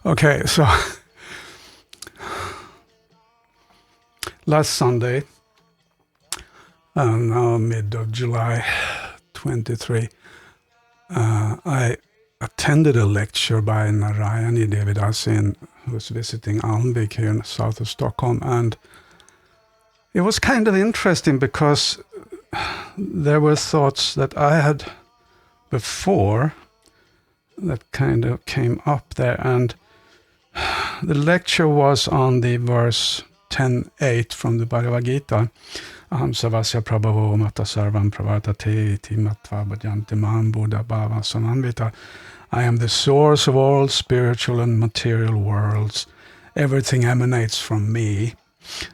Okay, so last Sunday, now mid of July 23, I attended a lecture by Narayani Devi who was visiting Almviks here in the south of Stockholm, and it was kind of interesting because there were thoughts that I had before that kind of came up there, and the lecture was on the verse 10:8 from the Bhagavad Gita. Aham savasya prabhavo mata sarvam pravartate iti matva bhajanti mam buddha bhava samamvita. I am the source of all spiritual and material worlds. Everything emanates from me.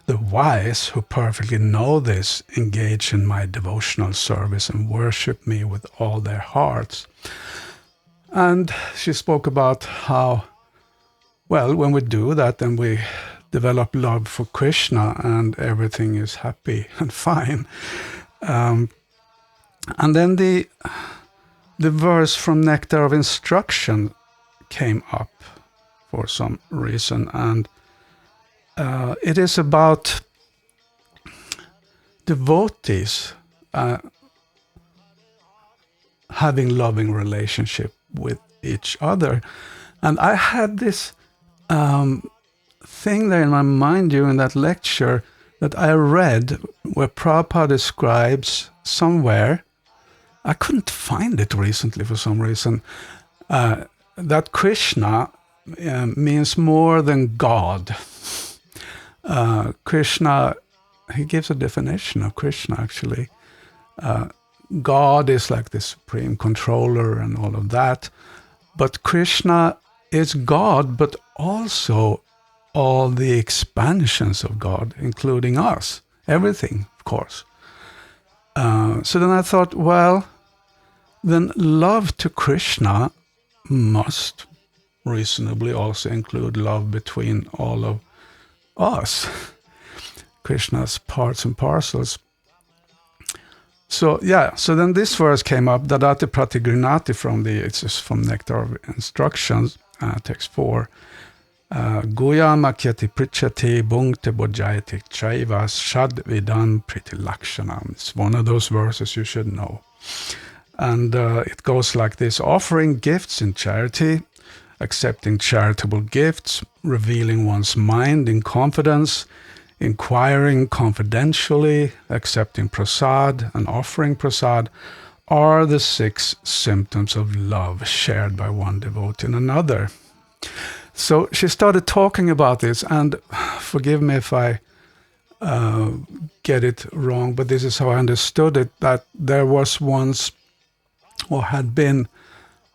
The wise who perfectly know this engage in my devotional service and worship me with all their hearts. And she spoke about how, well, when we do that, then we develop love for Krishna and everything is happy and fine. And then the verse from Nectar of Instruction came up for some reason, and it is about devotees having loving relationship with each other. And I had this thing there in my mind during that lecture that I read where Prabhupada describes somewhere, I couldn't find it recently for some reason, that Krishna means more than God. Krishna, he gives a definition of Krishna actually. God is like the supreme controller and all of that, but Krishna is God, but also all the expansions of God, including us, everything, of course. So then I thought, well, then love to Krishna must reasonably also include love between all of us, Krishna's parts and parcels. So yeah, so then this verse came up, Dadati Pratigrinati it's from Nectar of Instructions, text 4. Guya makyati prichati bhunkte bojayati chaiva shad vidam priti lakshanam. It's one of those verses you should know. And it goes like this: offering gifts in charity, accepting charitable gifts, revealing one's mind in confidence, inquiring confidentially, accepting prasad, and offering prasad are the 6 symptoms of love shared by one devotee and another. So she started talking about this, and forgive me if I get it wrong, but this is how I understood it, that there was once, or had been,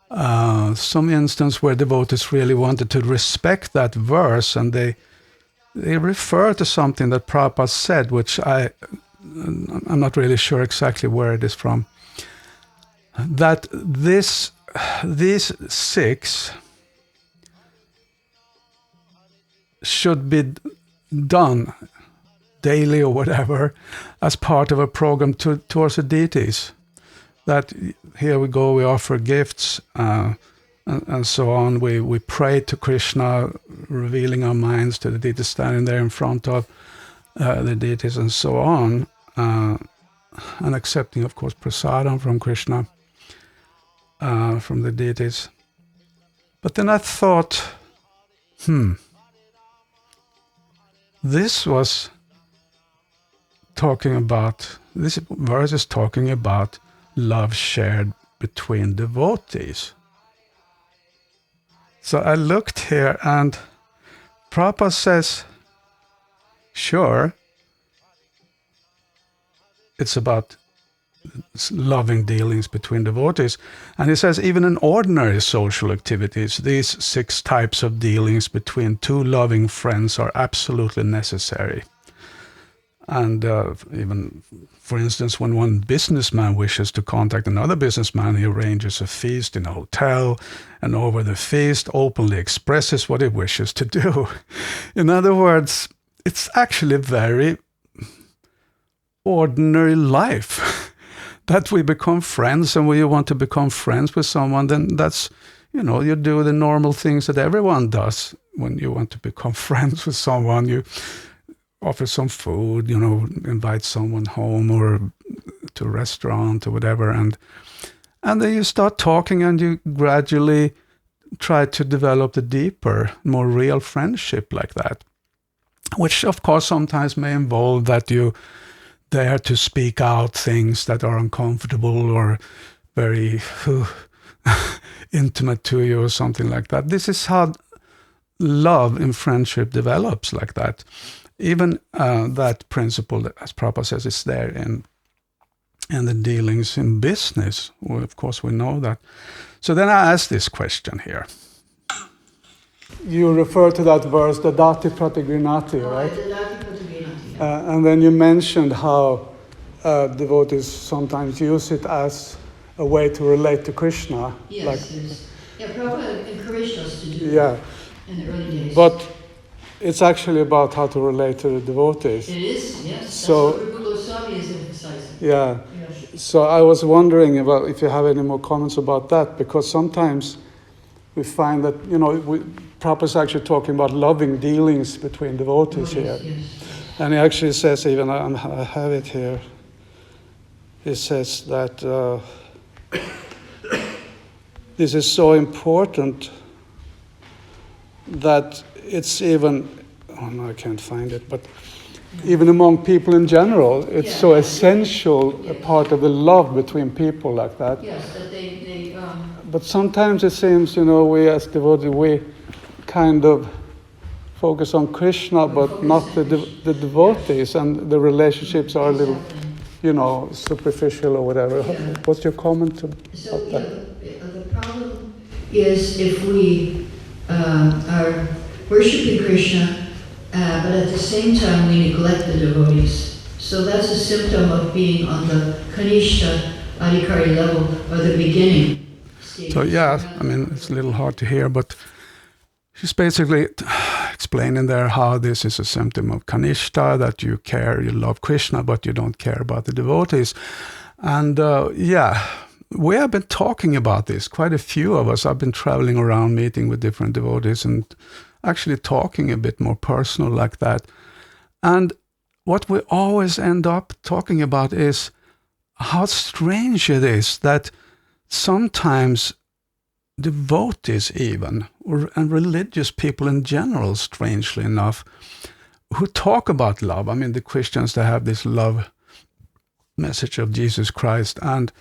some instance where devotees really wanted to respect that verse, and they refer to something that Prabhupada said, which I'm not really sure exactly where it is from, that these 6 should be done daily or whatever as part of a program towards the deities. That here we go, we offer gifts and so on. We pray to Krishna, revealing our minds to the deities standing there in front of the deities and so on, and accepting, of course, prasadam from Krishna, from the deities. But then I thought, this verse is talking about love shared between devotees. So I looked here, and Prabhupada says, sure, it's about loving dealings between devotees. And he says, even in ordinary social activities, these 6 types of dealings between 2 loving friends are absolutely necessary. And even, for instance, when one businessman wishes to contact another businessman, he arranges a feast in a hotel, and over the feast openly expresses what he wishes to do. In other words, it's actually very ordinary life that we become friends, and when you want to become friends with someone, then that's you do the normal things that everyone does when you want to become friends with someone. You offer some food, invite someone home or to a restaurant or whatever, and then you start talking, and you gradually try to develop the deeper, more real friendship like that, which of course sometimes may involve that you dare to speak out things that are uncomfortable or very intimate to you or something like that. This is how love in friendship develops like that. Even that principle, that, as Prabhupada says, is there in the dealings in business. Well, of course, we know that. So then I asked this question here. You refer to that verse, the dati pratigrinati, right? The dati pratigrinati. And then you mentioned how devotees sometimes use it as a way to relate to Krishna. Yes. Yeah, Prabhupada encouraged us to do that in the early days. But it's actually about how to relate to the devotees. It is, yes. So, that's what Rupa Goswami is emphasizing. Yeah. Yes. So I was wondering about if you have any more comments about that, because sometimes we find that, Prabhupada's actually talking about loving dealings between devotees here. Yes. And he actually says, even, I have it here, he says that this is so important that it's even, I can't find it, but even among people in general, it's so essential a part of the love between people like that. Yes, that they But sometimes it seems, we as devotees, we kind of focus on Krishna, but not the devotees, and the relationships are a little, superficial or whatever. Yeah. What's your comment about So that? the problem is if we are worshipping Krishna, but at the same time we neglect the devotees. So that's a symptom of being on the Kanishta Adhikari level, or the beginning stage. So it's a little hard to hear, but she's basically explaining there how this is a symptom of Kanishta, that you love Krishna, but you don't care about the devotees. And we have been talking about this, quite a few of us. I've been traveling around meeting with different devotees and actually talking a bit more personal like that. And what we always end up talking about is how strange it is that sometimes devotees even, and religious people in general, strangely enough, who talk about love. The Christians, they have this love message of Jesus Christ, and,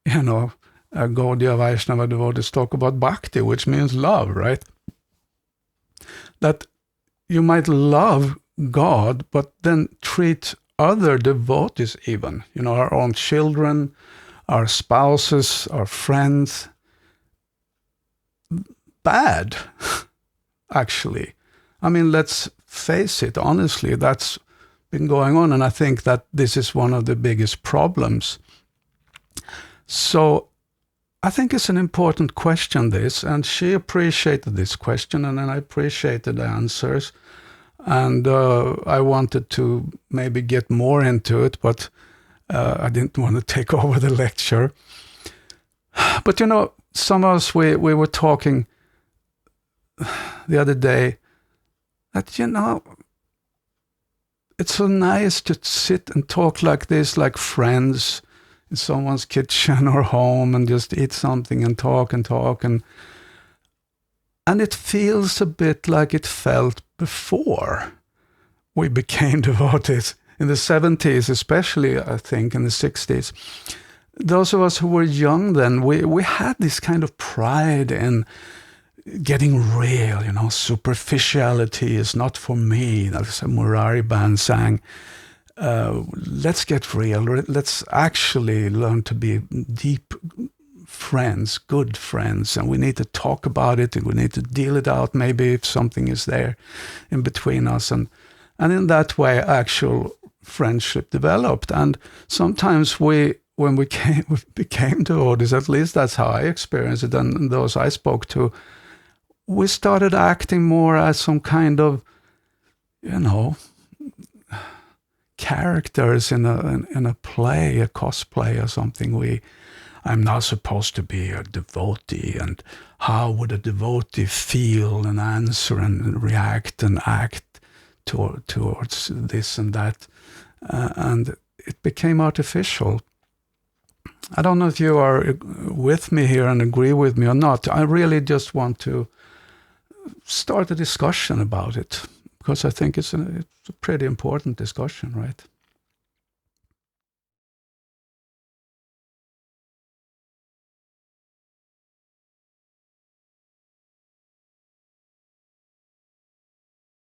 Gaudiya Vaishnava devotees talk about bhakti, which means love, right? That you might love God, but then treat other devotees even, our own children, our spouses, our friends, bad, actually. Let's face it, honestly, that's been going on, and I think that this is one of the biggest problems. So I think it's an important question, this, and she appreciated this question, and then I appreciated the answers. And I wanted to maybe get more into it, but I didn't want to take over the lecture. But some of us, we were talking the other day that, it's so nice to sit and talk like this, like friends in someone's kitchen or home, and just eat something and talk. And it feels a bit like it felt before we became devotees. In the 70s, especially, I think, in the 60s. Those of us who were young then, we had this kind of pride in getting real, superficiality is not for me. That's a Murari band sang. Let's get real. Let's actually learn to be deep friends, good friends, and we need to talk about it, and we need to deal it out, maybe if something is there in between us. And in that way, actual friendship developed. And sometimes when we became devotees, at least that's how I experienced it, and those I spoke to, we started acting more as some kind of, characters in a play, a cosplay or something. I'm now supposed to be a devotee, and how would a devotee feel and answer and react and act towards this and that. And it became artificial. I don't know if you are with me here and agree with me or not. I really just want to start a discussion about it, because I think it's a pretty important discussion, right?